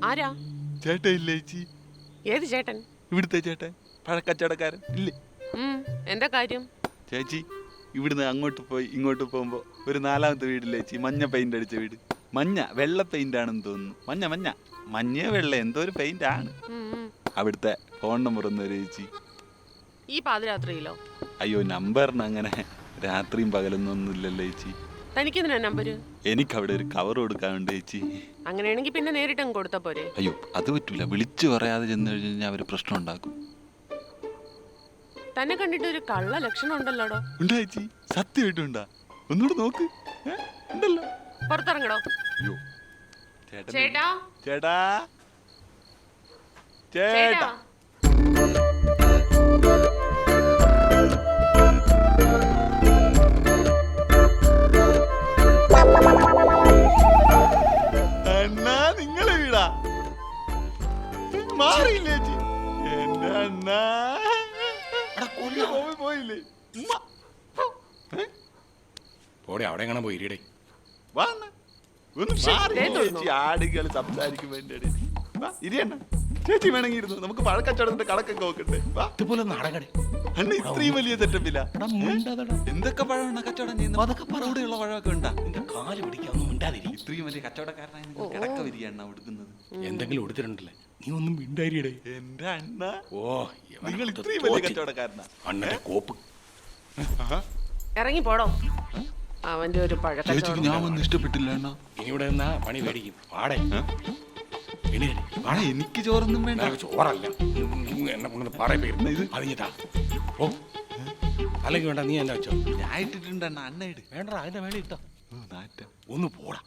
ആരാ? ചേട്ടൻ ഇല്ലേ ചേച്ചി? ഏത് ചേട്ടൻ? ഇവിടുത്തെ ചേട്ടൻ, പഴക്കച്ചവടക്കാരൻ ഇല്ലേ? എന്താ കാര്യം? ചേച്ചി, ഇവിടുന്ന് അങ്ങോട്ട് പോയി ഇങ്ങോട്ട് പോകുമ്പോ ഒരു 4ാമത്തെ വീടില്ലേ ചേച്ചി, മഞ്ഞ പെയിന്റ് അടിച്ച വീട്. മഞ്ഞ വെള്ള പെയിന്റ് ആണെന്ന് തോന്നുന്നു. മഞ്ഞ വെള്ള എന്തോ ഒരു പെയിന്റ് ആണ്. അവിടുത്തെ ഫോൺ നമ്പർ ഒന്ന് ഒരു ചേച്ചി. ഈ പാതിരാത്രിയിലോ? അയ്യോ, നമ്പറിന് അങ്ങനെ രാത്രിയും പകലൊന്നും ഇല്ലല്ലോ ചേച്ചി. തനിക്കെന്തിനാ നമ്പര്? എനിക്ക് അവിടെ ഒരു കവർ കൊടുക്കാനുണ്ട് ചേച്ചി. അങ്ങനെയാണെങ്കിൽ പിന്നെ നേരിട്ട് കൊടുത്ത പോരെ? അയ്യോ, അത് പറ്റൂല. വിളിച്ചു പറയാതെ ചെന്ന് കഴിഞ്ഞാൽ അവര് പ്രശ്നം ഉണ്ടാക്കും. തന്നെ കണ്ടിട്ട് ഒരു കള്ള ലക്ഷണം ഉണ്ടല്ലോടോ. ഉണ്ടാ ചേച്ചി? സത്യമായിട്ടുണ്ടാ? ഒന്നുകൂടെ നോക്ക്. ഉണ്ടല്ലോ. പുറത്തിറങ്ങടോ. അയ്യോ, ചേട്ടാ ചേട്ടാ ചേട്ടാ. അണ്ണാ, നിങ്ങളെ വീടാ? മാറിയില്ലേ ചേച്ചി? എന്റെ അണ്ണാ പോയില്ലേ? പോടെ അവിടെ എങ്ങനെ പോയി ഇരിയടേ. ആടുകൾ സംസാരിക്കും വേണ്ടി ഇരിയണ്ണ. ചേച്ചി വേണമെങ്കിൽ ഇരുന്നു. നമുക്ക് പഴക്കച്ചവടത്തിന്റെ കണക്കൊക്കെ നോക്കട്ടെ. ഇതുപോലെ നാടകടേ അണ്ണ ഇത്രയും വലിയ സെറ്റപ്പില്ല. എന്തൊക്കെ പഴമാണ് കച്ചവടം ചെയ്യുന്നത്? അതൊക്കെ പറവിടെയുള്ള പഴമൊക്കെ ഉണ്ടാ. കാല് പിടിക്കാന്നും മിണ്ടാതിരി. ഇത്രയും വലിയ കച്ചവടക്കാരനായി കിടക്ക വരിക എണ്ണ കൊടുക്കുന്നത്. എന്തെങ്കിലും എടുത്തിട്ടുണ്ടല്ലേ? നീ ഒന്നും മിണ്ടായിരിയടേ. എന്റെ അണ്ണ, ഓ, നിങ്ങൾ ഇത്രയും വലിയ കച്ചവടക്കാരനാ? അണ്ണന്റെ കോപ്പ്. ഇറങ്ങി പോടോ. അവന്റെ ഒരു ചേച്ചിക്ക് ഞാൻ ഒന്നും ഇഷ്ടപ്പെട്ടില്ല അണ്ണ. ഇനി ഇവിടെ നിന്നാ പണി മേടിക്കും. വാടേ എനിക്ക് ചോറൊന്നും വേണ്ട. ചോറല്ല, എന്നെ കൊണ്ടൊന്ന് പറയപ്പെടുന്നു. ഇത് അതിഞ്ഞിട്ടാ. ഓ, അല്ലെങ്കിൽ വേണ്ട, നീ എന്നെ വെച്ചോ. ഞാൻ ഇട്ടിട്ടുണ്ട് അണ്ണ. അണ്ണ ഇട്. വേണ്ട, അതിന്റെ വേളി ഇട്ടോ. നാറ്റം. ഒന്ന് പോടാ.